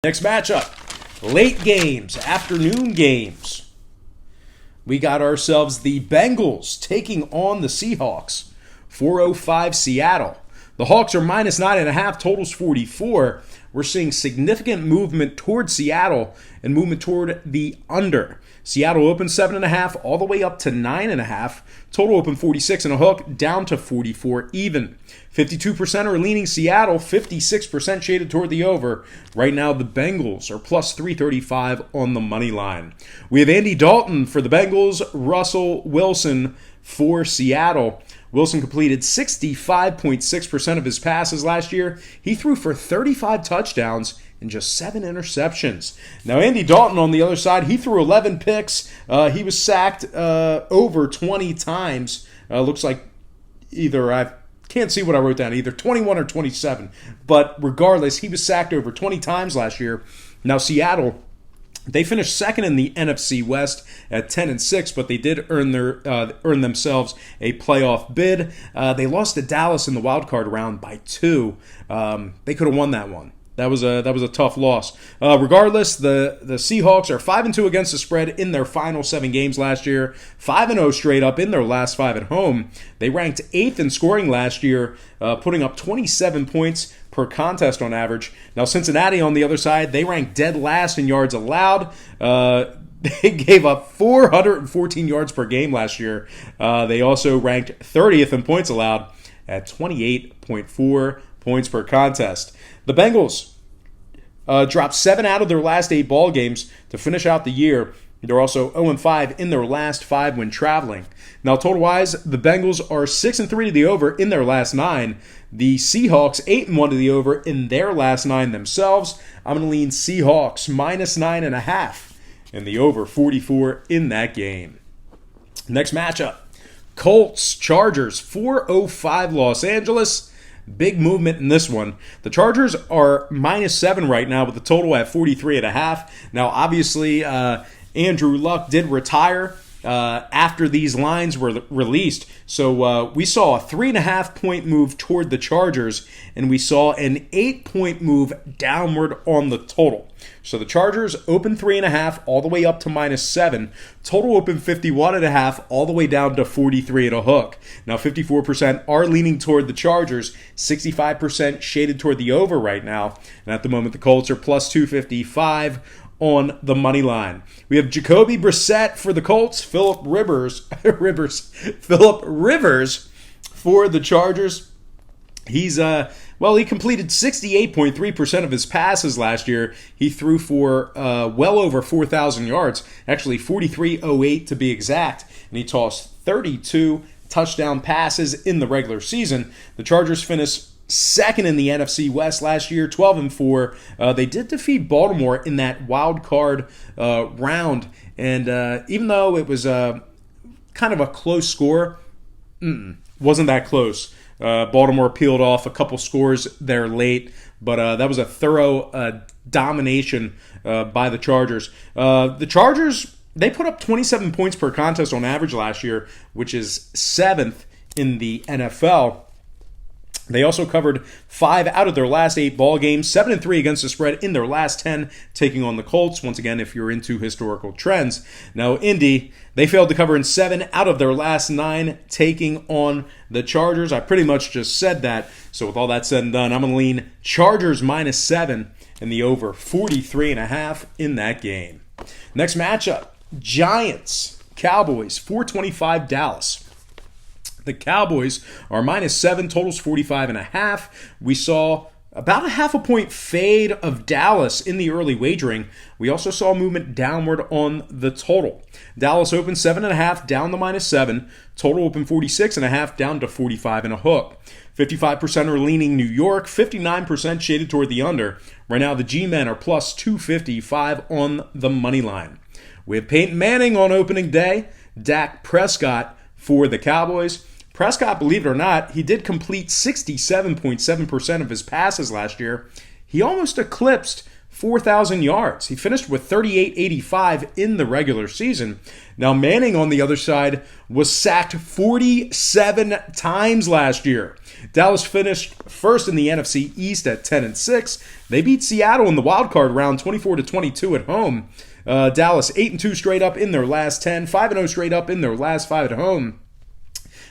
Next matchup, late games, afternoon games. We got ourselves the Bengals taking on the Seahawks. 4:05 Seattle. The Hawks are minus 9.5, totals 44. We're seeing significant movement toward Seattle and movement toward the under. Seattle opened 7.5 all the way up to 9.5. Total open 46 and a hook, down to 44 even. 52% are leaning Seattle, 56% shaded toward the over. Right now, the Bengals are plus 335 on the money line. We have Andy Dalton for the Bengals, Russell Wilson for Seattle. Wilson completed 65.6% of his passes last year. He threw for 35 touchdowns and just 7 interceptions. Now, Andy Dalton on the other side, he threw 11 picks. He was sacked over 20 times. Looks like I can't see what I wrote down, either 21 or 27. But regardless, he was sacked over 20 times last year. Now, Seattle, they finished second in the NFC West at 10-6, but they did earn themselves a playoff bid. They lost to Dallas in the wild card round by 2. They could have won that one. That was a tough loss. Regardless, the Seahawks are 5-2 against the spread in their final 7 games last year. 5-0 straight up in their last 5 at home. They ranked 8th in scoring last year, putting up 27 points per contest on average. Now, Cincinnati on the other side, they ranked dead last in yards allowed. They gave up 414 yards per game last year. They also ranked 30th in points allowed at 28.4 points per contest. The Bengals dropped 7 out of their last 8 ball games to finish out the year. They're also 0-5 in their last 5 when traveling. Now, total-wise, the Bengals are 6-3 to the over in their last 9. The Seahawks 8-1 to the over in their last 9 themselves. I'm going to lean Seahawks minus 9.5 and the over 44 in that game. Next matchup, Colts Chargers 4:05 Los Angeles. Big movement in this one. The Chargers are minus 7 right now with the total at 43.5. Now, obviously, Andrew Luck did retire after these lines were released. So we saw a 3.5-point move toward the Chargers, and we saw an 8-point move downward on the total. So the Chargers open 3.5 all the way up to minus 7. Total open 51.5 all the way down to 43 at a hook. Now 54% are leaning toward the Chargers, 65% shaded toward the over right now. And at the moment, the Colts are plus 255 on the money line. We have Jacoby Brissett for the Colts, Philip Rivers for the Chargers. He's he completed 68.3% of his passes last year. He threw for well over 4,000 yards, actually 4,308 to be exact, and he tossed 32 touchdown passes in the regular season. The Chargers finished second in the NFC West last year, 12-4. They did defeat Baltimore in that wild card round, and even though it was kind of a close score, wasn't that close. Baltimore peeled off a couple scores there late, but that was a thorough domination by the Chargers. The Chargers, they put up 27 points per contest on average last year, which is 7th in the NFL. They also covered 5 out of their last 8 ball games, 7-3 against the spread in their last 10, taking on the Colts. Once again, if you're into historical trends. Now, Indy, they failed to cover in 7 out of their last 9, taking on the Chargers. I pretty much just said that. So with all that said and done, I'm going to lean Chargers minus 7 and the over 43.5 in that game. Next matchup, Giants, Cowboys, 425 Dallas. The Cowboys are minus 7, totals 45.5. We saw about a 0.5 point fade of Dallas in the early wagering. We also saw movement downward on the total. Dallas opened 7.5 down to minus 7. Total open 46.5 down to 45 and a hook. 55% are leaning New York, 59% shaded toward the under. Right now, the G-men are plus 255 on the money line. We have Peyton Manning on opening day. Dak Prescott for the Cowboys. Prescott, believe it or not, he did complete 67.7% of his passes last year. He almost eclipsed 4,000 yards. He finished with 38.85 in the regular season. Now, Manning on the other side was sacked 47 times last year. Dallas finished first in the NFC East at 10-6. They beat Seattle in the wild card round 24-22 at home. Dallas 8-2 straight up in their last 10, 5-0 straight up in their last 5 at home.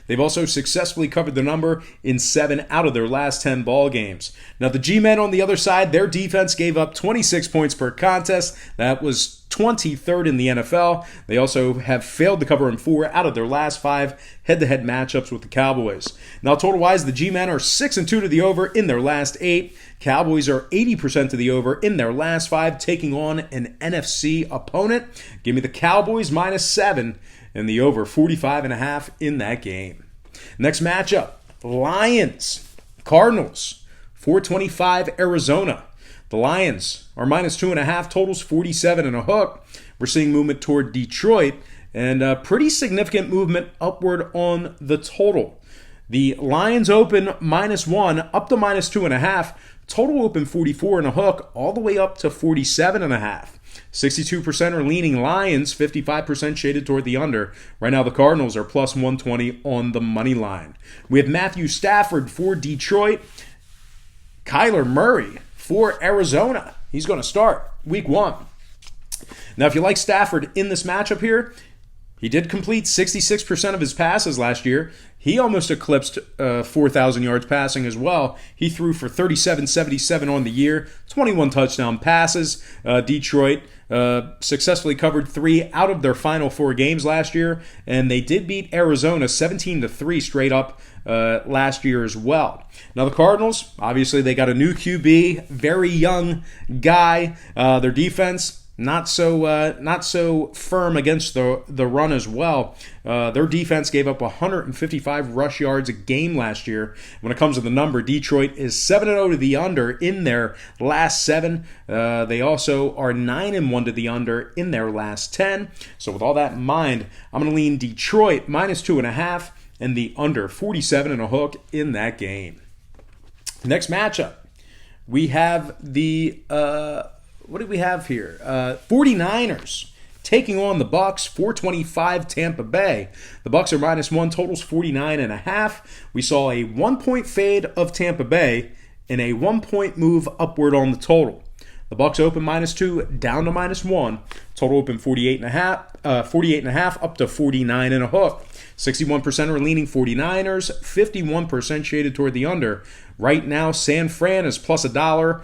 They've also successfully covered the number in 7 out of their last 10 ball games. Now, the G-Men on the other side, their defense gave up 26 points per contest. That was 23rd in the NFL. They also have failed to cover in 4 out of their last 5 head-to-head matchups with the Cowboys. Now, total-wise, the G-Men are 6-2 to the over in their last 8. Cowboys are 80% to the over in their last 5, taking on an NFC opponent. Give me the Cowboys -7 and the over 45.5 in that game. Next matchup, Lions, Cardinals, 425 Arizona. The Lions are -2.5, totals 47 and a hook. We're seeing movement toward Detroit and a pretty significant movement upward on the total. The Lions open -1 up to -2.5. Total open 44 and a hook all the way up to 47 and a half. 62% are leaning Lions, 55% shaded toward the under. Right now, the Cardinals are +120 on the money line. We have Matthew Stafford for Detroit, Kyler Murray for Arizona. He's going to start week 1. Now, if you like Stafford in this matchup here, he did complete 66% of his passes last year. He almost eclipsed 4,000 yards passing as well. He threw for 37-77 on the year, 21 touchdown passes. Detroit successfully covered 3 out of their final 4 games last year, and they did beat Arizona 17-3 straight up last year as well. Now the Cardinals, obviously they got a new QB, very young guy. Their defense, not so firm against the run as well. Their defense gave up 155 rush yards a game last year. When it comes to the number, Detroit is 7-0 to the under in their last 7. They also are 9-1 to the under in their last 10. So with all that in mind, I'm going to lean Detroit -2.5 and the under 47 and a hook in that game. Next matchup, we have the what do we have here? 49ers taking on the Bucs, 425 Tampa Bay. The Bucs are -1, totals 49.5. We saw a 1-point fade of Tampa Bay and a 1-point move upward on the total. The Bucs open -2 down to -1. Total open 48.5 up to 49 and a hook. 61% are leaning 49ers, 51% shaded toward the under. Right now, San Fran is +$1,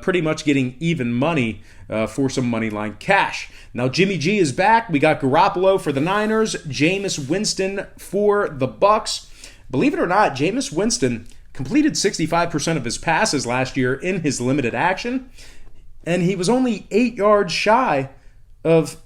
pretty much getting even money for some money line cash. Now, Jimmy G is back. We got Garoppolo for the Niners, Jameis Winston for the Bucs. Believe it or not, Jameis Winston completed 65% of his passes last year in his limited action, and he was only 8 yards shy of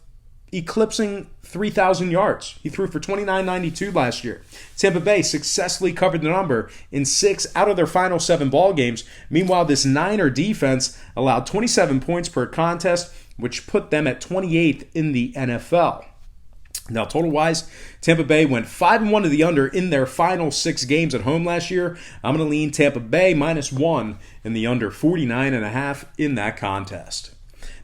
eclipsing 3,000 yards. He threw for 29.92 last year. Tampa Bay successfully covered the number in 6 out of their final 7 ball games. Meanwhile, this Niner defense allowed 27 points per contest, which put them at 28th in the NFL. Now, total-wise, Tampa Bay went 5-1 to the under in their final 6 games at home last year. I'm going to lean Tampa Bay -1 and the under 49.5 in that contest.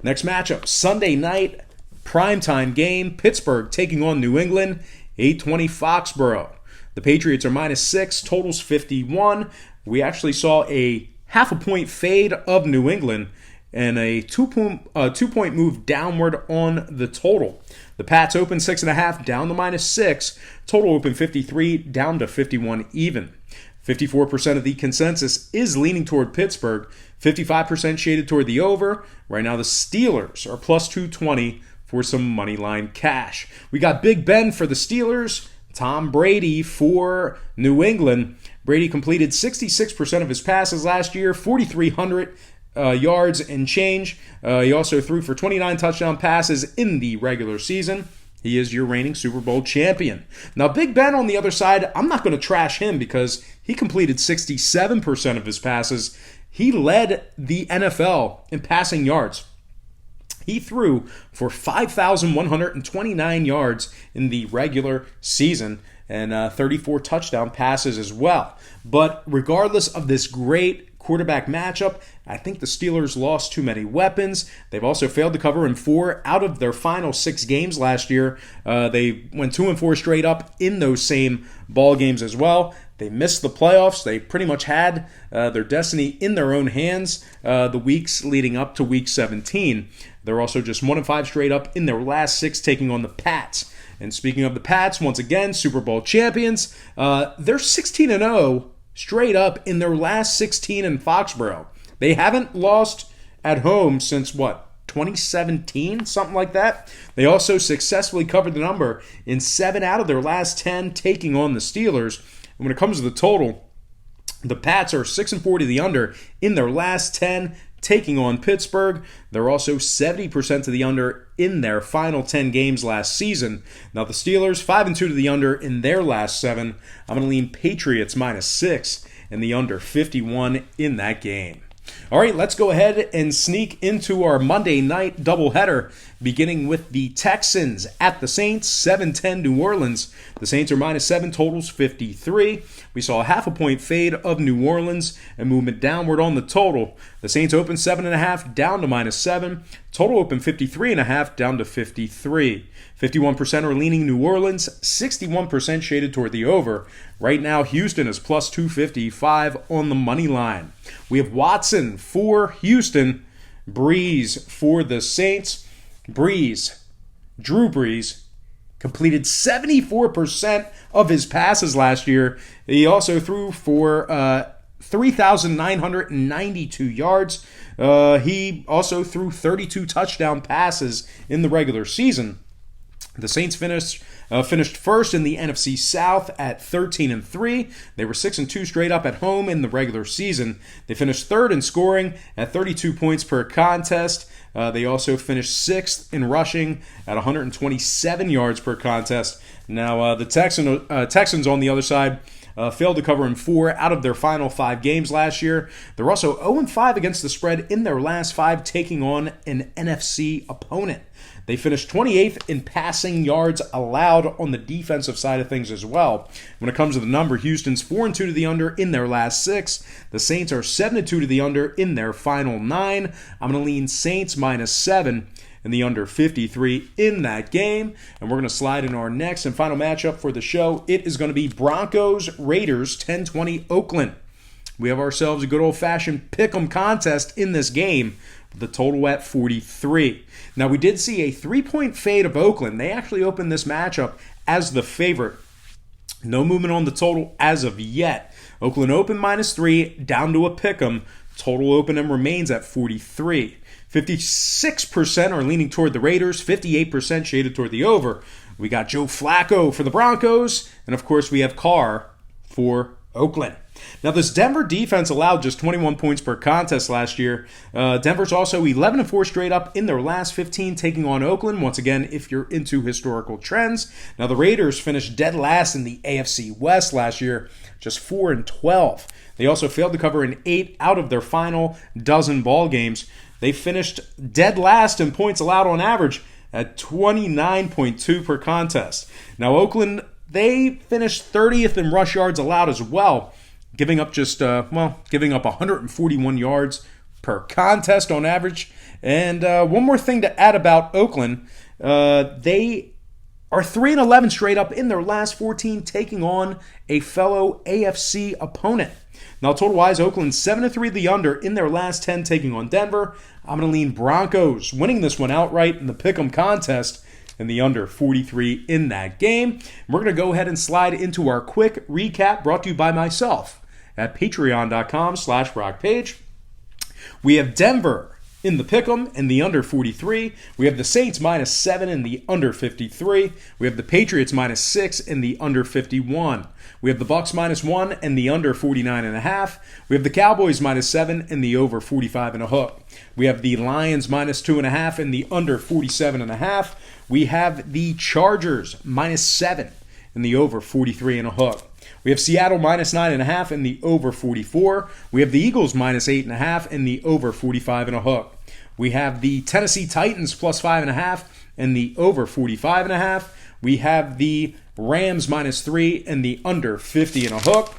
Next matchup, Sunday night, primetime game, Pittsburgh taking on New England, 8:20 Foxborough. The Patriots are -6, totals 51. We actually saw a 0.5 point fade of New England and a 2-point move downward on the total. The Pats open 6.5 down to -6. Total open 53 down to 51 even. 54% of the consensus is leaning toward Pittsburgh. 55% shaded toward the over. Right now the Steelers are +220 for some money line cash. We got Big Ben for the Steelers, Tom Brady for New England. Brady completed 66% of his passes last year, 4,300 yards and change. He also threw for 29 touchdown passes in the regular season. He is your reigning Super Bowl champion. Now, Big Ben on the other side, I'm not going to trash him because he completed 67% of his passes. He led the NFL in passing yards. He threw for 5,129 yards in the regular season and 34 touchdown passes as well. But regardless of this great quarterback matchup. I think the Steelers lost too many weapons. They've also failed to cover in 4 out of their final 6 games last year. They went 2-4 straight up in those same ball games as well. They missed the playoffs. They pretty much had their destiny in their own hands the weeks leading up to Week 17. They're also just 1-5 straight up in their last 6, taking on the Pats. And speaking of the Pats, once again, Super Bowl champions. They're 16-0 straight up in their last 16 in Foxborough. They haven't lost at home since, 2017? Something like that. They also successfully covered the number in 7 out of their last 10, taking on the Steelers. And when it comes to the total, the Pats are 6-40 to the under in their last 10, taking on Pittsburgh. They're also 70% to the under in their final 10 games last season. Now the Steelers, 5-2 to the under in their last 7. I'm going to lean Patriots -6 and the under 51 in that game. All right, let's go ahead and sneak into our Monday night doubleheader, beginning with the Texans at the Saints, 7-10 New Orleans. The Saints are -7, totals 53. We saw a half a point fade of New Orleans and movement downward on the total. The Saints opened 7.5 down to -7. Total opened 53.5 down to 53. 51% are leaning New Orleans, 61% shaded toward the over. Right now, Houston is plus 255 on the money line. We have Watson for Houston, Breeze for the Saints. Drew Brees, completed 74% of his passes last year. He also threw for 3,992 yards. He also threw 32 touchdown passes in the regular season. The Saints finished first in the NFC South at 13-3. They were 6-2 straight up at home in the regular season. They finished third in scoring at 32 points per contest. They also finished 6th in rushing at 127 yards per contest. Now, the Texans on the other side failed to cover in 4 out of their final 5 games last year. They're also 0-5 against the spread in their last 5, taking on an NFC opponent. They finished 28th in passing yards allowed on the defensive side of things as well. When it comes to the number, Houston's 4-2 to the under in their last 6. The Saints are 7-2 to the under in their final 9. I'm going to lean Saints -7 and the under 53 in that game. And we're going to slide into our next and final matchup for the show. It is going to be Broncos-Raiders, 10-20 Oakland. We have ourselves a good old-fashioned pick'em contest in this game. The total at 43. Now, we did see a 3-point fade of Oakland. They actually opened this matchup as the favorite. No movement on the total as of yet. Oakland opened -3, down to a pick'em. Total open and remains at 43. 56% are leaning toward the Raiders, 58% shaded toward the over. We got Joe Flacco for the Broncos, and of course we have Carr for Oakland. Now, this Denver defense allowed just 21 points per contest last year. Denver's also 11-4 straight up in their last 15, taking on Oakland. Once again, if you're into historical trends. Now, the Raiders finished dead last in the AFC West last year, just 4-12. They also failed to cover in 8 out of their final dozen ball games. They finished dead last in points allowed on average at 29.2 per contest. Now, Oakland, they finished 30th in rush yards allowed as well, giving up 141 yards per contest on average. And one more thing to add about Oakland, they are 3-11 straight up in their last 14, taking on a fellow AFC opponent. Now, total-wise, Oakland 7-3 the under in their last 10, taking on Denver. I'm going to lean Broncos, winning this one outright in the Pick'em contest, and the under 43 in that game. And we're going to go ahead and slide into our quick recap brought to you by myself at patreon.com/rockpage. We have Denver in the Pick'em and the under 43. We have the Saints -7 and the under 53. We have the Patriots -6 and the under 51. We have the Bucs -1 and the under 49.5. We have the Cowboys -7 and the over 45.5. We have the Lions -2.5 and the under 47.5. We have the Chargers -7 and the over 43.5. We have Seattle -9.5 and the over 44. We have the Eagles -8.5 and the over 45.5. We have the Tennessee Titans +5.5 and the over 45.5. We have the Rams -3 and the under 50.5.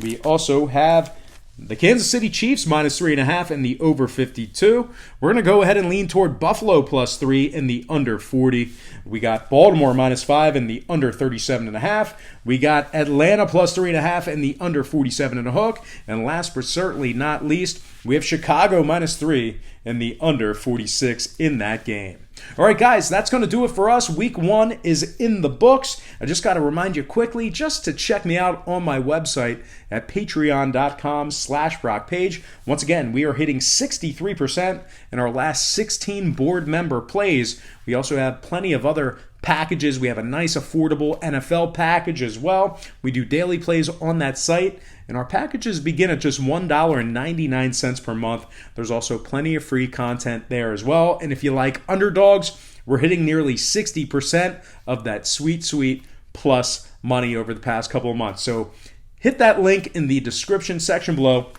We also have The Kansas City Chiefs -3.5 in the over 52. We're going to go ahead and lean toward Buffalo +3 in the under 40. We got Baltimore -5 in the under 37.5. We got Atlanta +3.5 in the under 47.5. And last but certainly not least, we have Chicago -3 in the under 46 in that game. All right, guys, that's going to do it for us. Week 1 is in the books. I just got to remind you quickly just to check me out on my website at patreon.com/BrockPage. Once again, we are hitting 63% in our last 16 board member plays. We also have plenty of other packages. We have a nice affordable NFL package as well. We do daily plays on that site, and our packages begin at just $1.99 per month. There's also plenty of free content there as well. And if you like underdogs, we're hitting nearly 60% of that sweet plus money over the past couple of months. So hit that link in the description section below.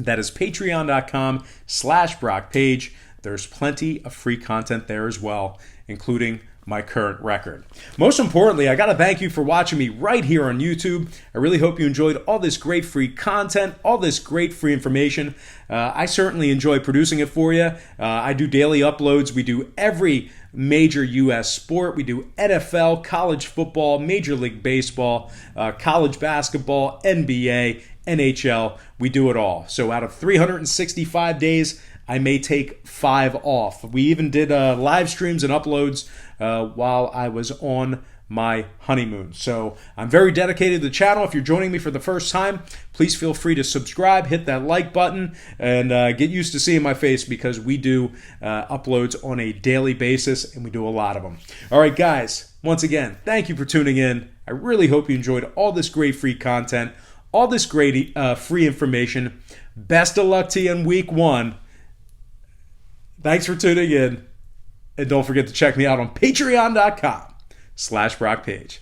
That is patreon.com/BrockPage. There's plenty of free content there as well, including my current record. Most importantly, I got to thank you for watching me right here on YouTube. I really hope you enjoyed all this great free content, all this great free information. I certainly enjoy producing it for you. I do daily uploads. We do every major U.S. sport. We do NFL, college football, Major League Baseball, college basketball, NBA, NHL. We do it all. So out of 365 days, I may take 5 off. We even did live streams and uploads while I was on my honeymoon. So I'm very dedicated to the channel. If you're joining me for the first time, please feel free to subscribe, hit that like button, and get used to seeing my face because we do uploads on a daily basis, and we do a lot of them. All right, guys, once again, thank you for tuning in. I really hope you enjoyed all this great free content, all this great free information. Best of luck to you in week 1. Thanks for tuning in, and don't forget to check me out on patreon.com/BrockPage.